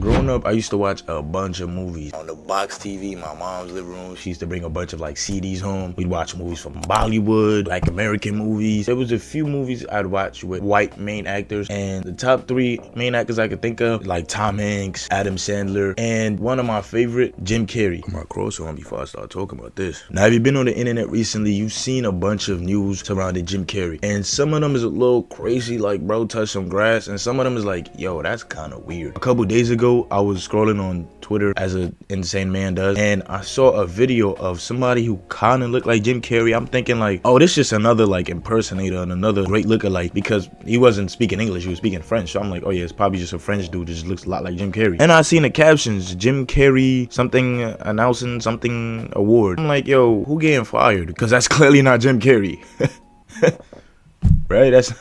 Growing up, I used to watch a bunch of movies on the box TV, my mom's living room. She used to bring a bunch of like CDs home. We'd watch movies from Bollywood, like American movies. There was a few movies I'd watch with white main actors, and the top three main actors I could think of, like Tom Hanks, Adam Sandler, and one of my favorite, Jim Carrey. Put my cross on before I start talking about this. Now, if you've been on the internet recently, you've seen a bunch of news surrounding Jim Carrey, and some of them is a little crazy, like bro touched some grass, and some of them is like, yo, that's kind of weird. A couple days ago, I was scrolling on Twitter as an insane man does, and I saw a video of somebody who kind of looked like Jim Carrey. I'm thinking like, oh, this is just another like impersonator and another great lookalike, because he wasn't speaking English, he was speaking French. So I'm like, oh yeah, it's probably just a French dude that just looks a lot like Jim Carrey. And I seen the captions, Jim Carrey something announcing something award. I'm like, yo, who getting fired? Because that's clearly not Jim Carrey. Right? That's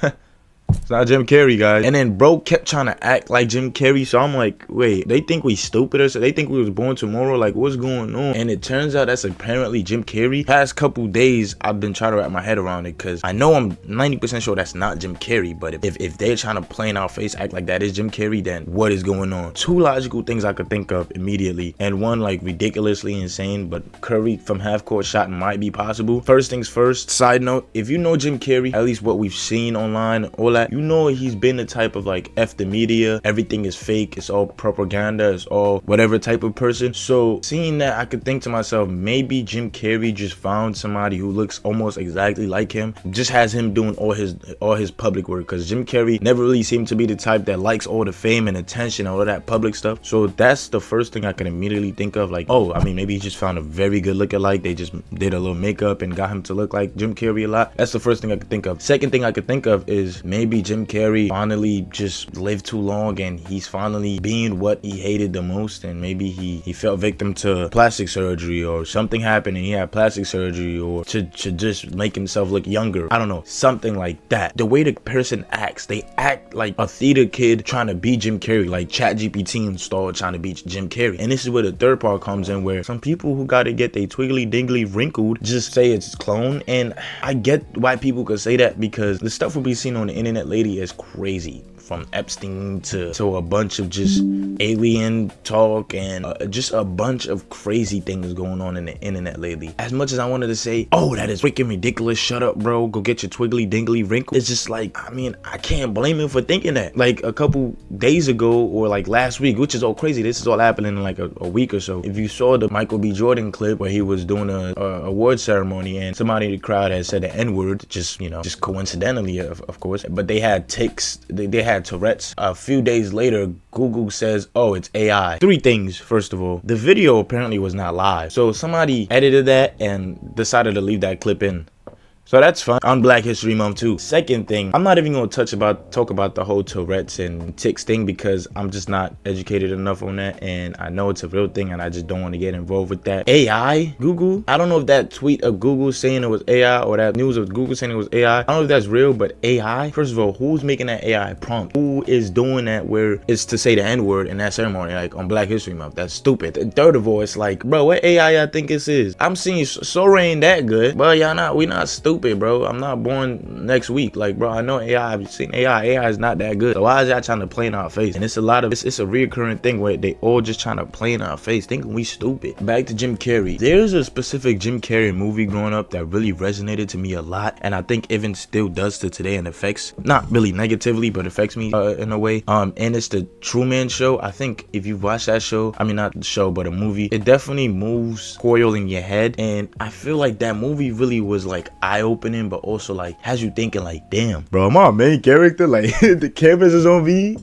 it's not Jim Carrey, guys. And then bro kept trying to act like Jim Carrey, so I'm like, wait, they think we stupid or so? They think we was born tomorrow? Like, what's going on? And it turns out that's apparently Jim Carrey. Past couple days, I've been trying to wrap my head around it, because I know I'm 90% sure that's not Jim Carrey, but if they're trying to play in our face, act like that is Jim Carrey, then what is going on? Two logical things I could think of immediately, and one like ridiculously insane, but Curry from half court shot might be possible. First things first, side note, if you know Jim Carrey, at least what we've seen online, all that, you know he's been the type of like F the media, everything is fake, it's all propaganda, it's all whatever type of person. So seeing that, I could think to myself, maybe Jim Carrey just found somebody who looks almost exactly like him, just has him doing all his public work, because Jim Carrey never really seemed to be the type that likes all the fame and attention and all that public stuff. So that's the first thing I can immediately think of, like, oh, I mean, maybe he just found a very good lookalike, they just did a little makeup and got him to look like Jim Carrey a lot. That's the first thing I could think of. Second thing I could think of is maybe Jim Carrey finally just lived too long, and he's finally being what he hated the most, and maybe he fell victim to plastic surgery, or something happened and he had plastic surgery, or to just make himself look younger. I don't know, something like that. The way the person acts, they act like a theater kid trying to be Jim Carrey, like ChatGPT installed trying to be Jim Carrey. And this is where the third part comes in, where some people who gotta get their twiggly dingly wrinkled just say it's clone. And I get why people could say that, because the stuff we'll be seeing on the internet lately is crazy, from Epstein to a bunch of just alien talk, and just a bunch of crazy things going on in the internet lately. As much as I wanted to say, oh, that is freaking ridiculous, shut up bro, go get your twiggly dingly wrinkle, it's just like, I mean, I can't blame him for thinking that. Like a couple days ago, or like last week, which is all crazy, this is all happening in like a week or so. If you saw the Michael B. Jordan clip where he was doing a award ceremony, and somebody in the crowd had said the N-word, just coincidentally, of course, but they had tics, they had Tourette's. A few days later, Google says, oh, it's AI. Three things. First of all, the video apparently was not live, so somebody edited that and decided to leave that clip in. So that's fun on Black History Month too. Second thing, I'm not even gonna talk about the whole Tourette's and tics thing, because I'm just not educated enough on that, and I know it's a real thing, and I just don't want to get involved with that. AI, Google, I don't know if that tweet of Google saying it was AI, or that news of Google saying it was AI, I don't know if that's real, but AI, first of all, who's making that AI prompt? Who is doing that where it's to say the N-word in that ceremony, like on Black History Month? That's stupid. And third of all, it's like, bro, what AI I think this is? I'm seeing Sora ain't that good, but we not stupid, bro. I'm not born next week. Like, bro, I know AI, I've seen AI is not that good. So why is y'all trying to play in our face? And it's a lot of it's a reoccurring thing where they all just trying to play in our face, thinking we stupid. Back to Jim Carrey. There's a specific Jim Carrey movie growing up that really resonated to me a lot, and I think even still does to today, and affects, not really negatively, but affects me in a way. And it's the Truman Show. I think if you've watched that show, I mean, not the show, but a movie, it definitely moves coil in your head, and I feel like that movie really was like eye-opening, but also like has you thinking like, damn, bro, my main character, like the cameras is on me,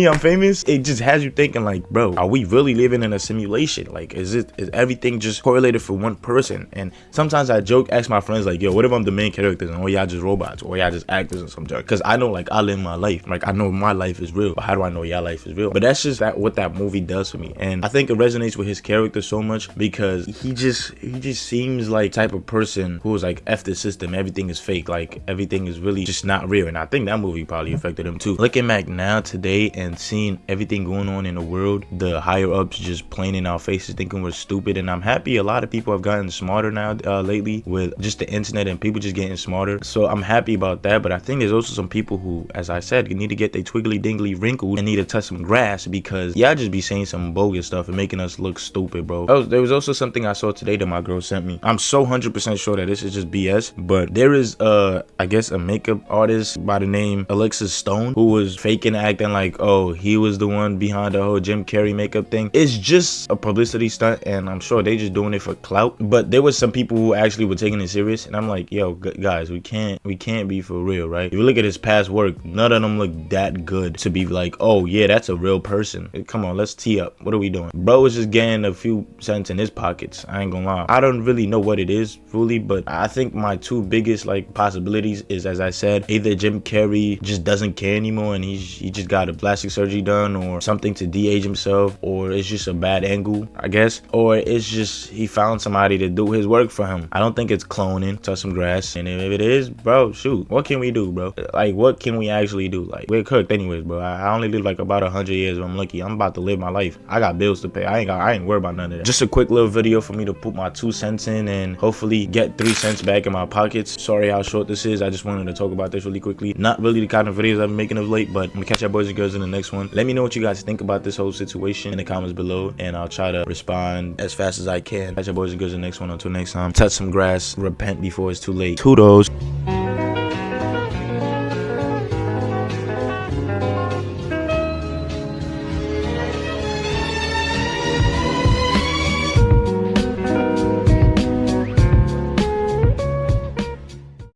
I'm famous. It just has you thinking like, bro, are we really living in a simulation? Like, is everything just correlated for one person? And sometimes I ask my friends like, yo, what if I'm the main characters and all y'all just robots, or y'all just actors or something? Because I know, like, I live my life, like I know my life is real, but how do I know y'all life is real? But that's just what that movie does for me, and I think it resonates with his character so much, because he just seems like type of person who's like, F the system, everything is fake, like everything is really just not real. And I think that movie probably affected him too. Looking back now today, hate and seeing everything going on in the world, the higher ups just playing in our faces thinking we're stupid. And I'm happy a lot of people have gotten smarter now lately with just the internet and people just getting smarter. So I'm happy about that. But I think there's also some people who, as I said, need to get their twiggly dingly wrinkled and need to touch some grass, because y'all just be saying some bogus stuff and making us look stupid, bro. There was also something I saw today that my girl sent me. I'm so 100% sure that this is just BS, but there is I guess a makeup artist by the name Alexa Stone who was faking acting like, oh, he was the one behind the whole Jim Carrey makeup thing. It's just a publicity stunt, and I'm sure they just doing it for clout. But there was some people who actually were taking it serious, and I'm like, yo, guys, we can't be for real, right? If you look at his past work, none of them look that good to be like, oh yeah, that's a real person. Come on, let's tee up. What are we doing? Bro is just getting a few cents in his pockets. I ain't gonna lie, I don't really know what it is fully, but I think my two biggest like possibilities is, as I said, either Jim Carrey just doesn't care anymore and he just got a plastic surgery done, or something to de-age himself, or it's just a bad angle, I guess, or it's just he found somebody to do his work for him. I don't think it's cloning, touch some grass. And if it is, bro, shoot, what can we do, bro? Like, what can we actually do? Like, we're cooked anyways, bro. I only live like about 100 years, but I'm lucky. I'm about to live my life. I got bills to pay. I ain't worried about none of that. Just a quick little video for me to put my 2 cents in and hopefully get 3 cents back in my pockets. Sorry how short this is. I just wanted to talk about this really quickly. Not really the kind of videos I've been making of late, but I'm gonna catch y'all boys and girls in the next one. Let me know what you guys think about this whole situation in the comments below, and I'll try to respond as fast as I can. Catch y'all boys and girls in the next one. Until next time, touch some grass, repent before it's too late. Toodles.